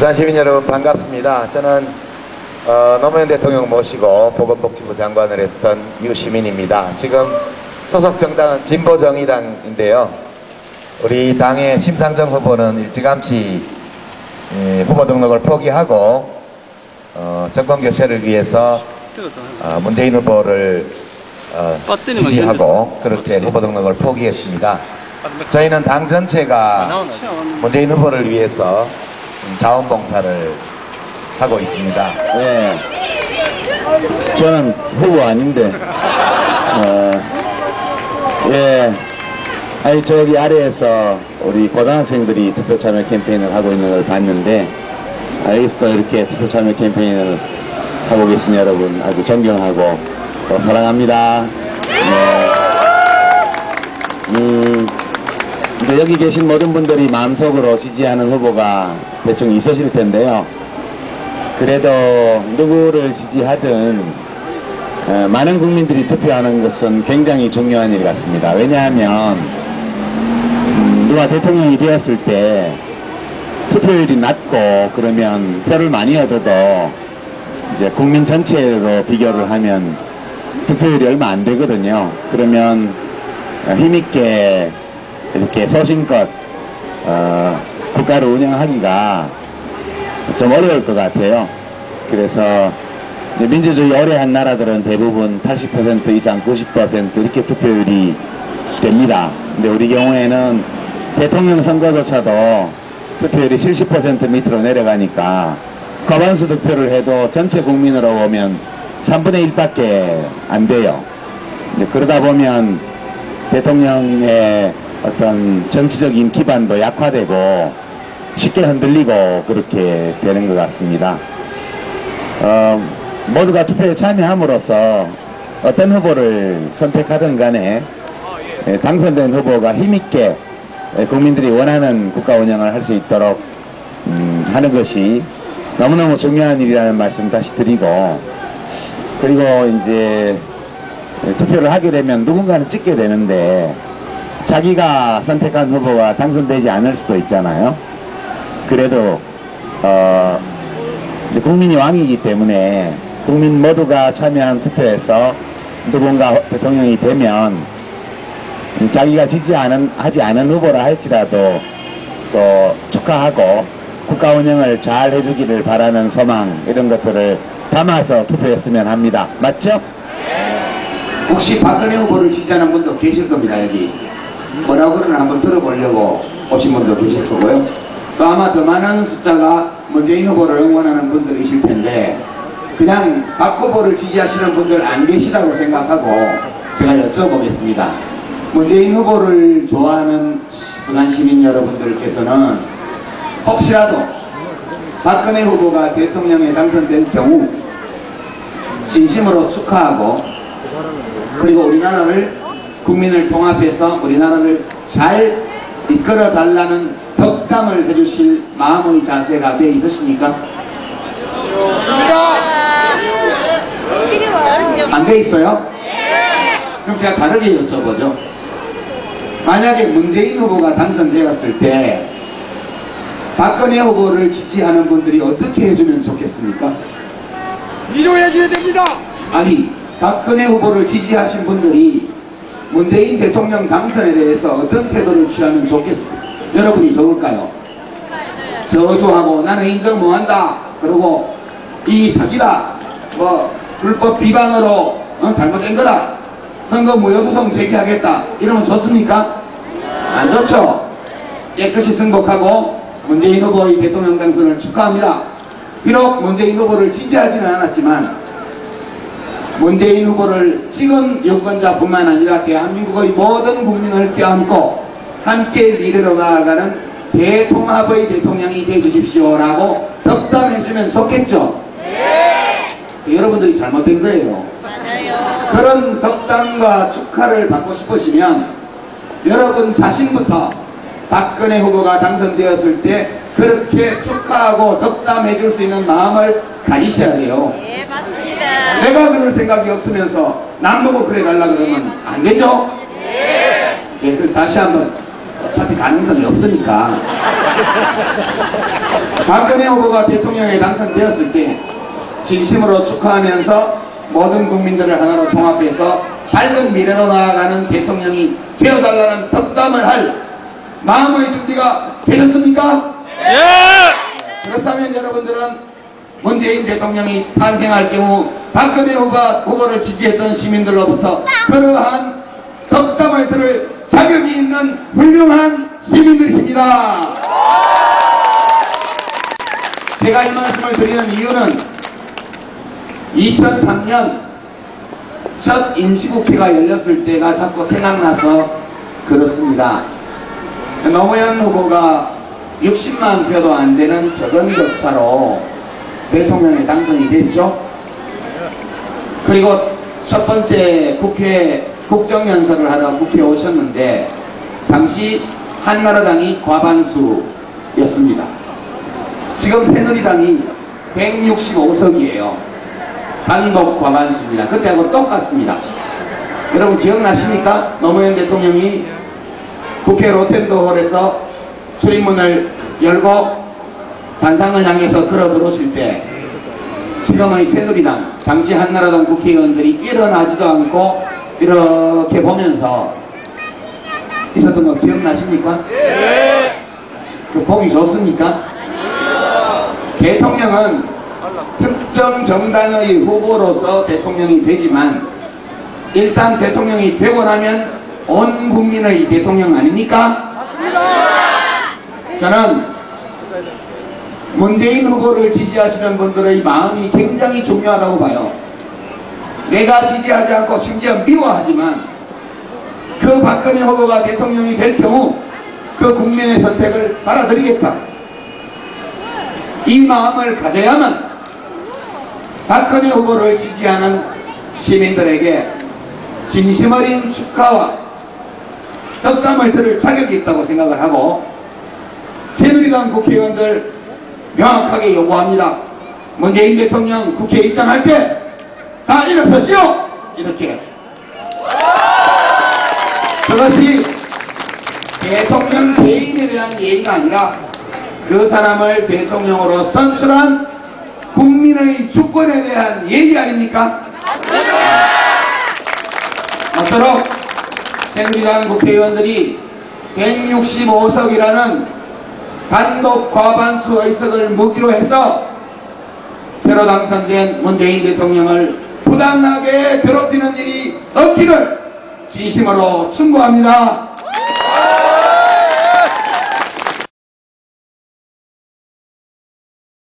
부산 시민 여러분 반갑습니다. 저는 노무현 대통령 모시고 보건복지부 장관을 했던 유시민입니다. 지금 소속 정당은 진보정의당인데요. 우리 당의 심상정 후보는 일찌감치 후보 등록을 포기하고 정권 교체를 위해서 문재인 후보를 지지하고 그렇게 후보 등록을 포기했습니다. 저희는 당 전체가 문재인 후보를 위해서 자원봉사를 하고 있습니다. 네, 저는 후보 아닌데, 예, 아니 저기 아래에서 우리 고등학생들이 투표 참여 캠페인을 하고 있는 걸 봤는데, 여기서도 이렇게 투표 참여 캠페인을 하고 계신 여러분 아주 존경하고 또 사랑합니다. 근데 여기 계신 모든 분들이 마음속으로 지지하는 후보가 대충 있으실 텐데요. 그래도 누구를 지지하든 많은 국민들이 투표하는 것은 굉장히 중요한 일 같습니다. 왜냐하면 누가 대통령이 되었을 때 투표율이 낮고 그러면 표를 많이 얻어도 이제 국민 전체로 비교를 하면 투표율이 얼마 안 되거든요. 그러면 힘있게 이렇게 소신껏 국가를 운영하기가 좀 어려울 것 같아요. 그래서 민주주의 오래 한 나라들은 대부분 80% 이상 90% 이렇게 투표율이 됩니다. 근데 우리 경우에는 대통령 선거조차도 투표율이 70% 밑으로 내려가니까 과반수 득표를 해도 전체 국민으로 보면 3분의 1밖에 안 돼요. 그러다 보면 대통령의 어떤 정치적인 기반도 약화되고 쉽게 흔들리고 그렇게 되는 것 같습니다. 모두가 투표에 참여함으로써 어떤 후보를 선택하든 간에 당선된 후보가 힘있게 국민들이 원하는 국가 운영을 할 수 있도록 하는 것이 너무너무 중요한 일이라는 말씀 다시 드리고, 그리고 이제 투표를 하게 되면 누군가는 찍게 되는데 자기가 선택한 후보가 당선되지 않을 수도 있잖아요. 그래도 국민이 왕이기 때문에 국민 모두가 참여한 투표에서 누군가 대통령이 되면 자기가 하지 않은 후보라 할지라도 또 축하하고 국가 운영을 잘 해주기를 바라는 소망, 이런 것들을 담아서 투표했으면 합니다. 맞죠? 혹시 박근혜 후보를 지지하는 분도 계실 겁니다. 여기 뭐라고 그러나 한번 들어보려고 오신 분도 계실 거고요. 또 아마 더 많은 숫자가 문재인 후보를 응원하는 분들이실 텐데, 그냥 박 후보를 지지하시는 분들 안 계시다고 생각하고 제가 여쭤보겠습니다. 문재인 후보를 좋아하는 부산 시민 여러분들께서는 혹시라도 박근혜 후보가 대통령에 당선될 경우 진심으로 축하하고, 그리고 우리나라를, 국민을 통합해서 우리나라를 잘 이끌어 달라는 덕담을 해주실 마음의 자세가 되어 있으십니까? 안 돼 있어요? 그럼 제가 다르게 여쭤보죠. 만약에 문재인 후보가 당선되었을 때 박근혜 후보를 지지하는 분들이 어떻게 해주면 좋겠습니까? 위로해줘야 됩니다. 아니, 박근혜 후보를 지지하신 분들이 문재인 대통령 당선에 대해서 어떤 태도를 취하면 좋겠습니까? 여러분이 좋을까요? 저주하고 나는 인정 못한다, 그리고 이 사기다, 뭐 불법 비방으로 잘못된 거다, 선거 무효소송 제기하겠다, 이러면 좋습니까? 안 좋죠? 깨끗이 승복하고 문재인 후보의 대통령 당선을 축하합니다. 비록 문재인 후보를 지지하지는 않았지만 문재인 후보를 찍은 유권자뿐만 아니라 대한민국의 모든 국민을 껴안고 함께 미래로 나아가는 대통합의 대통령이 되어주십시오라고 덕담해주면 좋겠죠? 네. 여러분들이 잘못된 거예요. 맞아요. 그런 덕담과 축하를 받고 싶으시면 여러분 자신부터 박근혜 후보가 당선되었을 때 그렇게 축하하고 덕담해줄 수 있는 마음을 가지셔야 돼요. 예, 맞습니다. 내가 그럴 생각이 없으면서 남보고 그래 달라 그러면 안 되죠? 네. 그래서 다시 한번 어차피 가능성이 없으니까 박근혜 후보가 대통령에 당선되었을 때 진심으로 축하하면서 모든 국민들을 하나로 통합해서 밝은 미래로 나아가는 대통령이 되어달라는 덕담을 할 마음의 준비가 되셨습니까? 예! 그렇다면 여러분들은 문재인 대통령이 탄생할 경우 박근혜 후보를 지지했던 시민들로부터 그러한 덕담을 들을 자격이 있는 훌륭한 시민들이십니다. 제가 이 말씀을 드리는 이유는 2003년 첫 임시국회가 열렸을 때가 자꾸 생각나서 그렇습니다. 노무현 후보가 60만 표도 안 되는 적은 격차로 대통령에 당선이 됐죠. 그리고 첫 번째 국회 국정연설을 하다 국회에 오셨는데 당시 한나라당이 과반수였습니다. 지금 새누리당이 165석이에요. 단독 과반수입니다. 그때하고 똑같습니다. 여러분 기억나십니까? 노무현 대통령이 국회 롯텐도홀에서 출입문을 열고 단상을 향해서 들어오실 때 지금의 새누리당, 당시 한나라당 국회의원들이 일어나지도 않고 이렇게 보면서 있었던 거 기억나십니까? 그 보기 좋습니까? 대통령은 특정 정당의 후보로서 대통령이 되지만 일단 대통령이 되고 나면 온 국민의 대통령 아닙니까? 저는 문재인 후보를 지지하시는 분들의 마음이 굉장히 중요하다고 봐요. 내가 지지하지 않고 심지어 미워하지만 그 박근혜 후보가 대통령이 될 경우 그 국민의 선택을 받아들이겠다. 이 마음을 가져야만 박근혜 후보를 지지하는 시민들에게 진심 어린 축하와 덕담을 들을 자격이 있다고 생각을 하고 새누리당 국회의원들 명확하게 요구합니다. 문재인 대통령 국회에 입장할 때 다 일어서시오! 이렇게. 그것이 대통령 개인에 대한 예의가 아니라 그 사람을 대통령으로 선출한 국민의 주권에 대한 예의 아닙니까? 모쪼록 새누리당 국회의원들이 165석이라는 단독 과반수 의석을 무기로 해서 새로 당선된 문재인 대통령을 부당하게 괴롭히는 일이 없기를 진심으로 충고합니다.